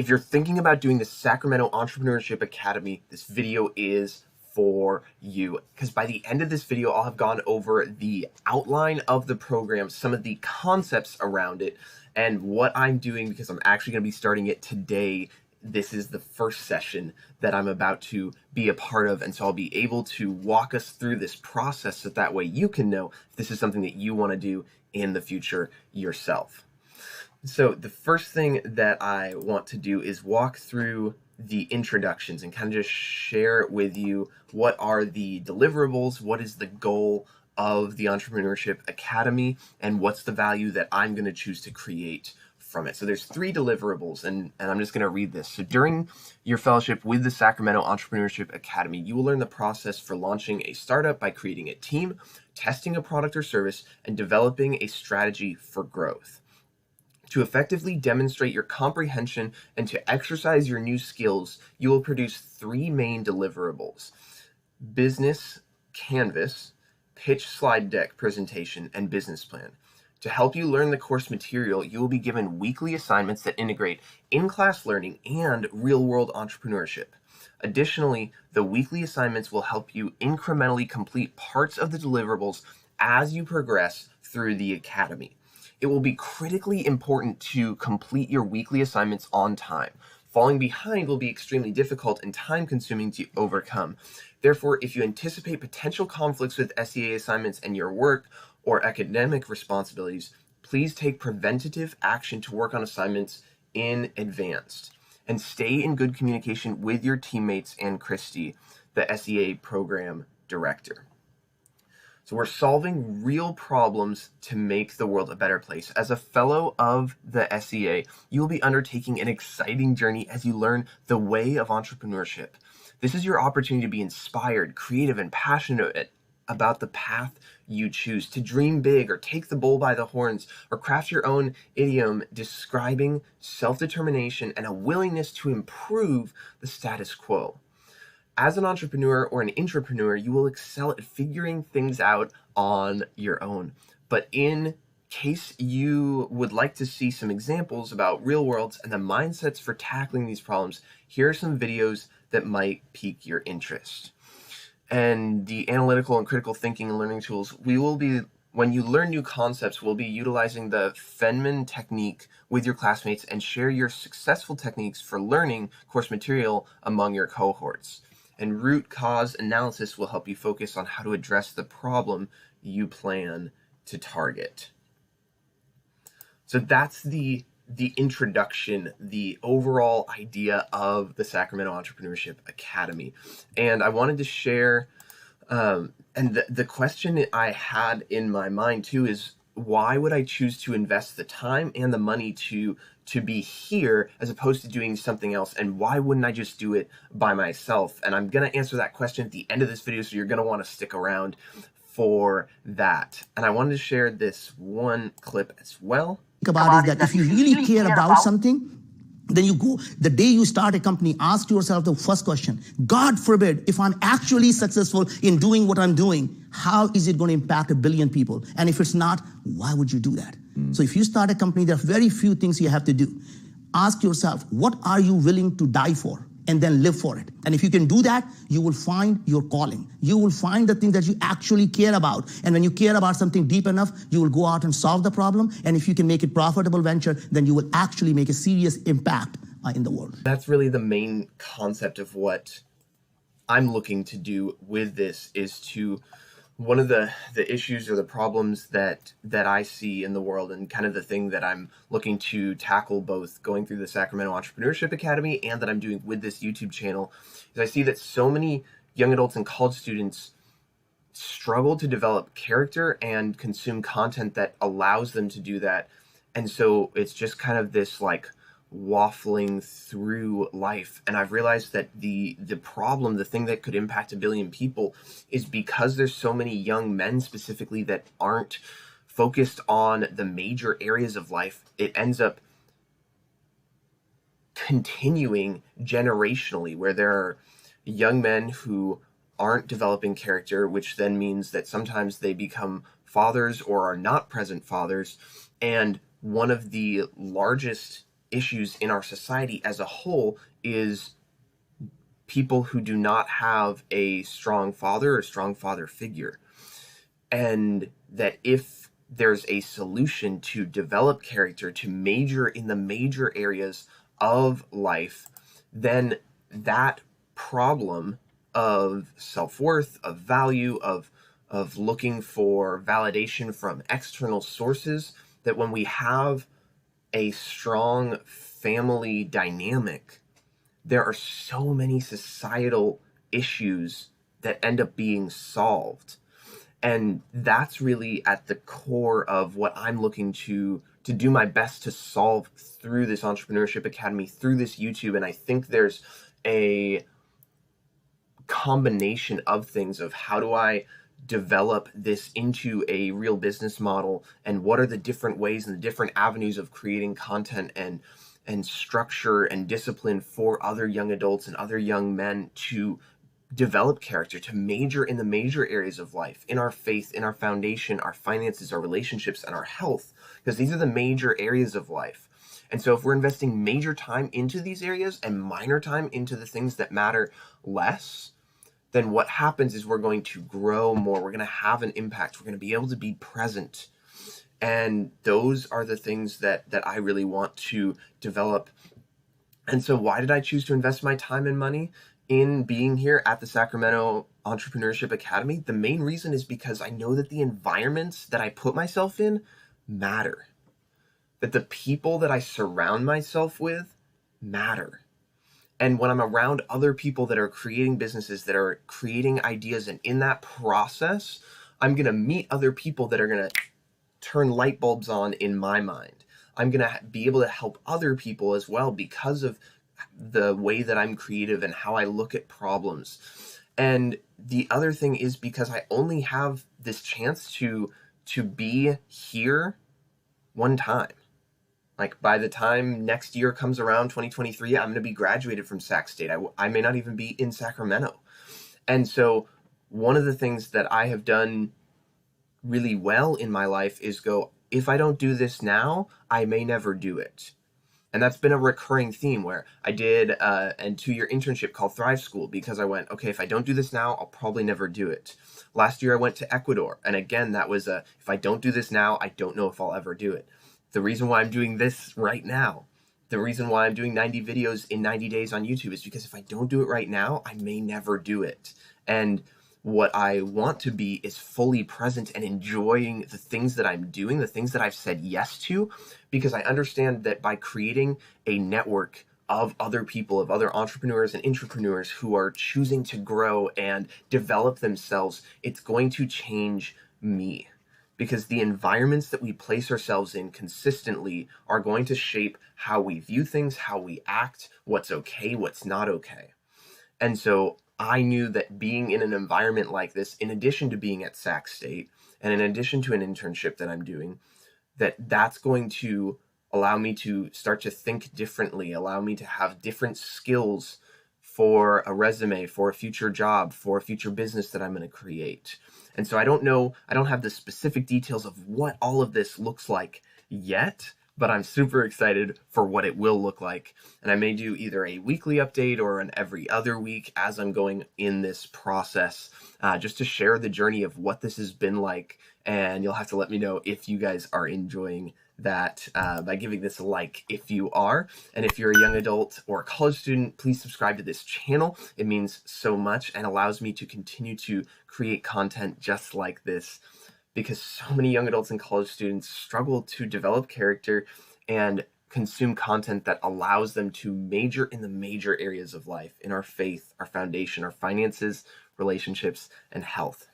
If you're thinking about doing the Sacramento Entrepreneurship Academy, this video is for you, because by the end of this video, I'll have gone over the outline of the program, some of the concepts around it, and what I'm doing, because I'm actually going to be starting it today. This is the first session that I'm about to be a part of, and so I'll be able to walk us through this process so that way you can know if this is something that you want to do in the future yourself. So the first thing that I want to do is walk through the introductions and kind of just share with you what are the deliverables, what is the goal of the Entrepreneurship Academy, and what's the value that I'm going to choose to create from it. So there's 3 deliverables, and I'm just going to read this. So during your fellowship with the Sacramento Entrepreneurship Academy, you will learn the process for launching a startup by creating a team, testing a product or service, and developing a strategy for growth. To effectively demonstrate your comprehension and to exercise your new skills, you will produce 3 main deliverables: business canvas, pitch slide deck presentation, and business plan. To help you learn the course material, you will be given weekly assignments that integrate in-class learning and real-world entrepreneurship. Additionally, the weekly assignments will help you incrementally complete parts of the deliverables as you progress through the academy. It will be critically important to complete your weekly assignments on time. Falling behind will be extremely difficult and time-consuming to overcome. Therefore, if you anticipate potential conflicts with SEA assignments and your work or academic responsibilities, please take preventative action to work on assignments in advance. And stay in good communication with your teammates and Christy, the SEA program director. So we're solving real problems to make the world a better place. As a fellow of the SEA, you will be undertaking an exciting journey as you learn the way of entrepreneurship. This is your opportunity to be inspired, creative, and passionate about the path you choose, to dream big or take the bull by the horns, or craft your own idiom describing self-determination and a willingness to improve the status quo. As an entrepreneur or an intrapreneur, you will excel at figuring things out on your own. But in case you would like to see some examples about real worlds and the mindsets for tackling these problems, here are some videos that might pique your interest. And the analytical and critical thinking and learning tools, when you learn new concepts, we'll be utilizing the Feynman technique with your classmates and share your successful techniques for learning course material among your cohorts. And root cause analysis will help you focus on how to address the problem you plan to target. So that's the introduction, the overall idea of the Sacramento Entrepreneurship Academy. And I wanted to share, and the question I had in my mind too is, why would I choose to invest the time and the money to be here as opposed to doing something else? And why wouldn't I just do it by myself? And I'm going to answer that question at the end of this video, so you're going to want to stick around for that. And I wanted to share this one clip as well. Think about is that if you really care about something, then you go, the day you start a company, ask yourself the first question: God forbid, if I'm actually successful in doing what I'm doing, how is it going to impact 1 billion people? And if it's not, why would you do that? So if you start a company, there are very few things you have to do. Ask yourself, what are you willing to die for? And then live for it. And if you can do that, you will find your calling. You will find the thing that you actually care about. And when you care about something deep enough, you will go out and solve the problem. And if you can make it profitable venture, then you will actually make a serious impact in the world. That's really the main concept of what I'm looking to do with this, is to, one of the issues or the problems that I see in the world, and kind of the thing that I'm looking to tackle both going through the Sacramento Entrepreneurship Academy and that I'm doing with this YouTube channel, is I see that so many young adults and college students struggle to develop character and consume content that allows them to do that. And so it's just kind of this like waffling through life. And I've realized that the problem, the thing that could impact 1 billion people, is because there's so many young men specifically that aren't focused on the major areas of life. It ends up continuing generationally, where there are young men who aren't developing character, which then means that sometimes they become fathers or are not present fathers. And one of the largest issues in our society as a whole is people who do not have a strong father or strong father figure. And that if there's a solution to develop character, to major in the major areas of life, then that problem of self-worth, of value, of looking for validation from external sources, that when we have a strong family dynamic, there are so many societal issues that end up being solved. And that's really at the core of what I'm looking to do my best to solve through this Entrepreneurship Academy, through this YouTube. And I think there's a combination of things of how do I develop this into a real business model, and what are the different ways and the different avenues of creating content and structure and discipline for other young adults and other young men to develop character, to major in the major areas of life, in our faith, in our foundation, our finances, our relationships, and our health, because these are the major areas of life. And so if we're investing major time into these areas and minor time into the things that matter less, then what happens is we're going to grow more. We're going to have an impact. We're going to be able to be present. And those are the things that I really want to develop. And so why did I choose to invest my time and money in being here at the Sacramento Entrepreneurship Academy? The main reason is because I know that the environments that I put myself in matter. That the people that I surround myself with matter. And when I'm around other people that are creating businesses, that are creating ideas, and in that process, I'm going to meet other people that are going to turn light bulbs on in my mind. I'm going to be able to help other people as well because of the way that I'm creative and how I look at problems. And the other thing is because I only have this chance to be here one time. Like by the time next year comes around, 2023, I'm going to be graduated from Sac State. I may not even be in Sacramento. And so one of the things that I have done really well in my life is go, if I don't do this now, I may never do it. And that's been a recurring theme where I did a 2-year internship called Thrive School because I went, okay, if I don't do this now, I'll probably never do it. Last year I went to Ecuador. And again, that was if I don't do this now, I don't know if I'll ever do it. The reason why I'm doing this right now, the reason why I'm doing 90 videos in 90 days on YouTube is because if I don't do it right now, I may never do it. And what I want to be is fully present and enjoying the things that I'm doing, the things that I've said yes to, because I understand that by creating a network of other people, of other entrepreneurs and intrapreneurs who are choosing to grow and develop themselves, it's going to change me. Because the environments that we place ourselves in consistently are going to shape how we view things, how we act, what's okay, what's not okay. And so I knew that being in an environment like this, in addition to being at Sac State, and in addition to an internship that I'm doing, that's going to allow me to start to think differently, allow me to have different skills for a resume, for a future job, for a future business that I'm going to create. And so I don't have the specific details of what all of this looks like yet, but I'm super excited for what it will look like. And I may do either a weekly update or an every other week as I'm going in this process, just to share the journey of what this has been like. And you'll have to let me know if you guys are enjoying that by giving this a like if you are. And if you're a young adult or a college student, please subscribe to this channel. It means so much and allows me to continue to create content just like this, because so many young adults and college students struggle to develop character and consume content that allows them to major in the major areas of life, in our faith, our foundation, our finances, relationships, and health.